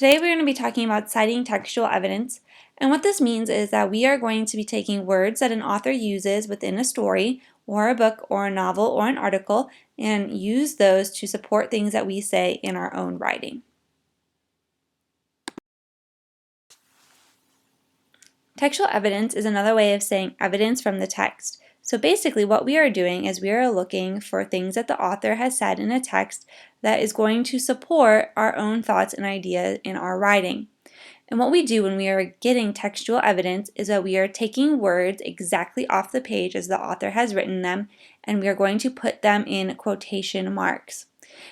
Today we're going to be talking about citing textual evidence, and what this means is that we are going to be taking words that an author uses within a story or a book or a novel or an article and use those to support things that we say in our own writing. Textual evidence is another way of saying evidence from the text. So basically what we are doing is we are looking for things that the author has said in a text that is going to support our own thoughts and ideas in our writing. And what we do when we are getting textual evidence is that we are taking words exactly off the page as the author has written them, and we are going to put them in quotation marks.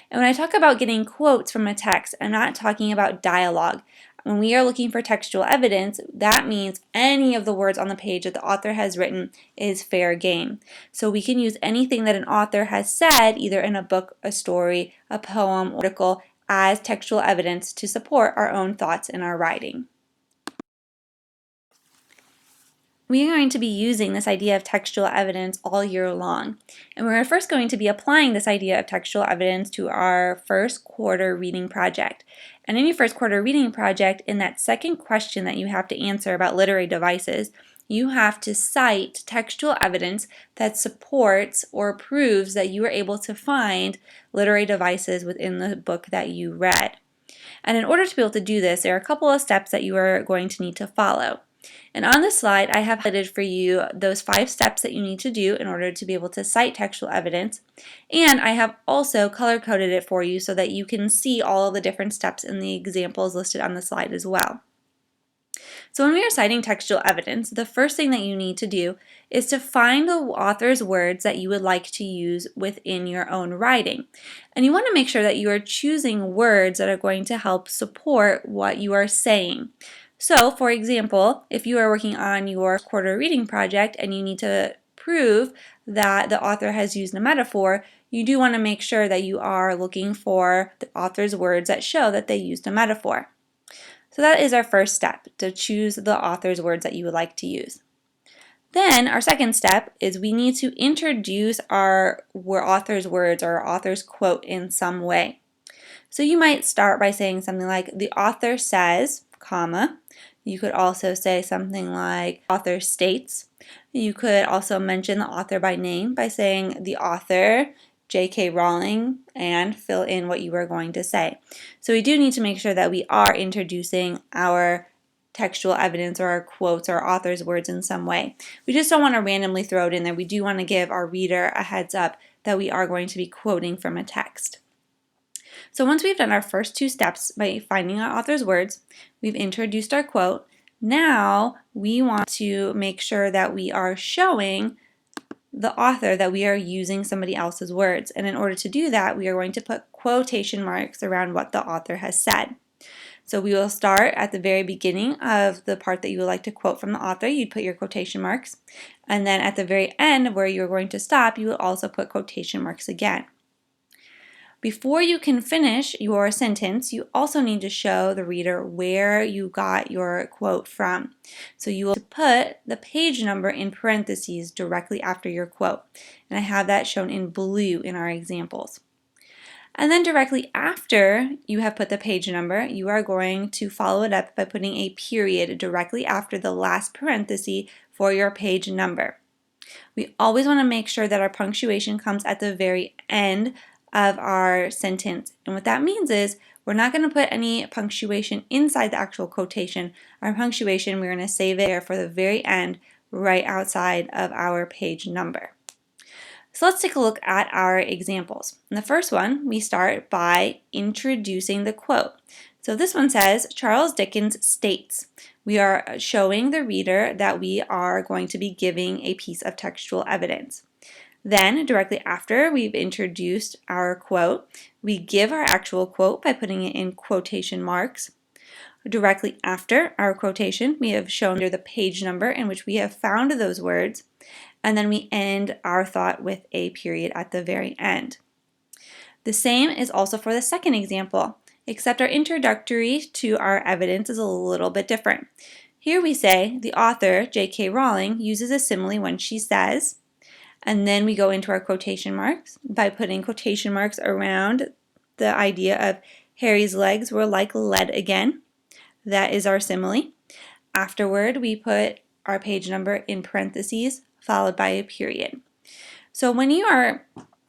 And when I talk about getting quotes from a text, I'm not talking about dialogue. When we are looking for textual evidence, that means any of the words on the page that the author has written is fair game. So we can use anything that an author has said, either in a book, a story, a poem, or article, as textual evidence to support our own thoughts in our writing. We are going to be using this idea of textual evidence all year long. And we're first going to be applying this idea of textual evidence to our first quarter reading project. And in your first quarter reading project, in that second question that you have to answer about literary devices, you have to cite textual evidence that supports or proves that you were able to find literary devices within the book that you read. And in order to be able to do this, there are a couple of steps that you are going to need to follow. And on this slide, I have highlighted for you those 5 steps that you need to do in order to be able to cite textual evidence. And I have also color-coded it for you so that you can see all of the different steps in the examples listed on the slide as well. So when we are citing textual evidence, the first thing that you need to do is to find the author's words that you would like to use within your own writing. And you want to make sure that you are choosing words that are going to help support what you are saying. So, for example, if you are working on your quarter reading project and you need to prove that the author has used a metaphor, you do want to make sure that you are looking for the author's words that show that they used a metaphor. So that is our first step, to choose the author's words that you would like to use. Then our second step is we need to introduce our author's words or our author's quote in some way. So you might start by saying something like, the author says, comma. You could also say something like, author states. You could also mention the author by name by saying the author, J.K. Rowling, and fill in what you are going to say. So we do need to make sure that we are introducing our textual evidence or our quotes or our author's words in some way. We just don't want to randomly throw it in there. We do want to give our reader a heads up that we are going to be quoting from a text. So once we've done our first 2 steps by finding our author's words, we've introduced our quote, now we want to make sure that we are showing the author that we are using somebody else's words. And in order to do that, we are going to put quotation marks around what the author has said. So we will start at the very beginning of the part that you would like to quote from the author. You'd put your quotation marks. And then at the very end where you're going to stop, you will also put quotation marks again. Before you can finish your sentence, you also need to show the reader where you got your quote from. So you will put the page number in parentheses directly after your quote. And I have that shown in blue in our examples. And then directly after you have put the page number, you are going to follow it up by putting a period directly after the last parenthesis for your page number. We always want to make sure that our punctuation comes at the very end of our sentence. And what that means is we're not going to put any punctuation inside the actual quotation. Our punctuation, we're going to save it there for the very end, right outside of our page number. So let's take a look at our examples. In the first one, we start by introducing the quote. So this one says, Charles Dickens states. We are showing the reader that we are going to be giving a piece of textual evidence. Then, directly after we've introduced our quote, we give our actual quote by putting it in quotation marks. Directly after our quotation, we have shown the page number in which we have found those words, and then we end our thought with a period at the very end. The same is also for the second example, except our introductory to our evidence is a little bit different. Here we say, the author, J.K. Rowling, uses a simile when she says, and then we go into our quotation marks by putting quotation marks around the idea of Harry's legs were like lead again. That is our simile. Afterward, we put our page number in parentheses, followed by a period. So when you are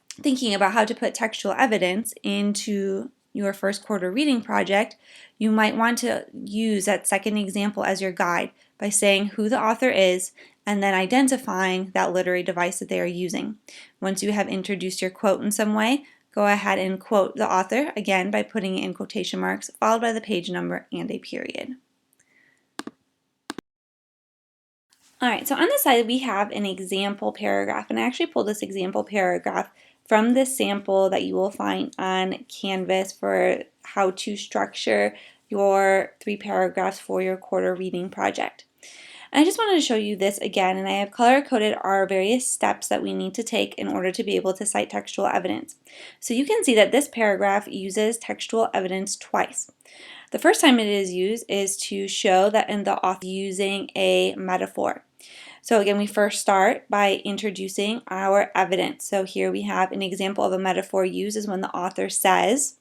thinking about how to put textual evidence into your first quarter reading project, you might want to use that second example as your guide by saying who the author is and then identifying that literary device that they are using. Once you have introduced your quote in some way, go ahead and quote the author, again by putting it in quotation marks, followed by the page number and a period. Alright, so on the side we have an example paragraph, and I actually pulled this example paragraph from this sample that you will find on Canvas for how to structure your 3 paragraphs for your quarter reading project. And I just wanted to show you this again, and I have color-coded our various steps that we need to take in order to be able to cite textual evidence. So you can see that this paragraph uses textual evidence twice. The first time it is used is to show that in the author using a metaphor. So again, we first start by introducing our evidence. So here we have an example of a metaphor used is when the author says.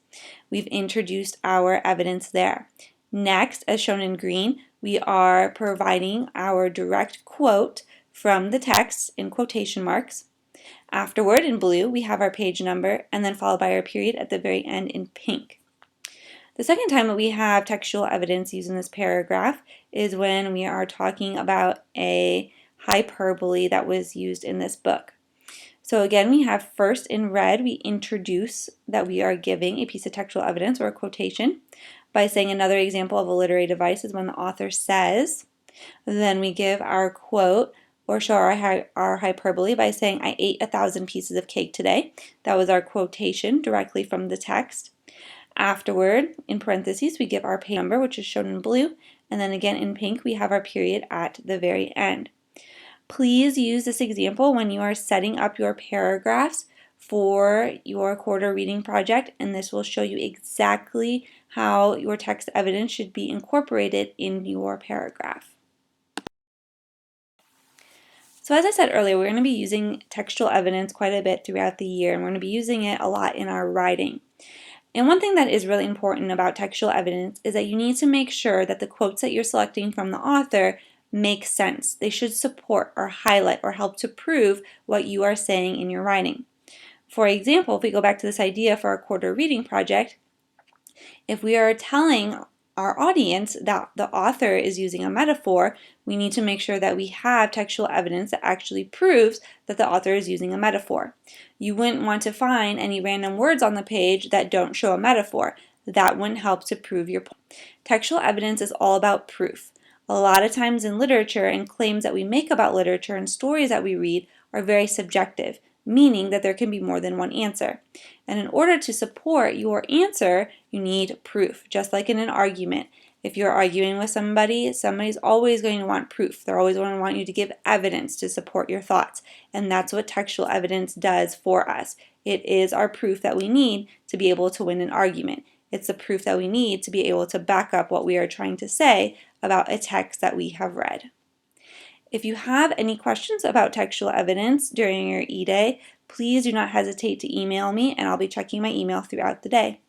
We've introduced our evidence there. Next, as shown in green, we are providing our direct quote from the text in quotation marks. Afterward, in blue, we have our page number, and then followed by our period at the very end in pink. The second time that we have textual evidence used in this paragraph is when we are talking about a hyperbole that was used in this book. So again, we have first in red, we introduce that we are giving a piece of textual evidence or a quotation by saying another example of a literary device is when the author says. Then we give our quote or show our hyperbole by saying, I ate 1,000 pieces of cake today. That was our quotation directly from the text. Afterward, in parentheses, we give our page number, which is shown in blue, and then again in pink, we have our period at the very end. Please use this example when you are setting up your paragraphs for your quarter reading project, and this will show you exactly how your text evidence should be incorporated in your paragraph. So as I said earlier, we're going to be using textual evidence quite a bit throughout the year, and we're going to be using it a lot in our writing. And one thing that is really important about textual evidence is that you need to make sure that the quotes that you're selecting from the author make sense. They should support or highlight or help to prove what you are saying in your writing. For example, if we go back to this idea for our quarter reading project, if we are telling our audience that the author is using a metaphor, we need to make sure that we have textual evidence that actually proves that the author is using a metaphor. You wouldn't want to find any random words on the page that don't show a metaphor. That wouldn't help to prove your point. Textual evidence is all about proof. A lot of times in literature, and claims that we make about literature and stories that we read are very subjective, meaning that there can be more than one answer. And in order to support your answer, you need proof, just like in an argument. If you're arguing with somebody, somebody's always going to want proof. They're always going to want you to give evidence to support your thoughts. And that's what textual evidence does for us. It is our proof that we need to be able to win an argument. It's the proof that we need to be able to back up what we are trying to say about a text that we have read. If you have any questions about textual evidence during your e-day, please do not hesitate to email me, and I'll be checking my email throughout the day.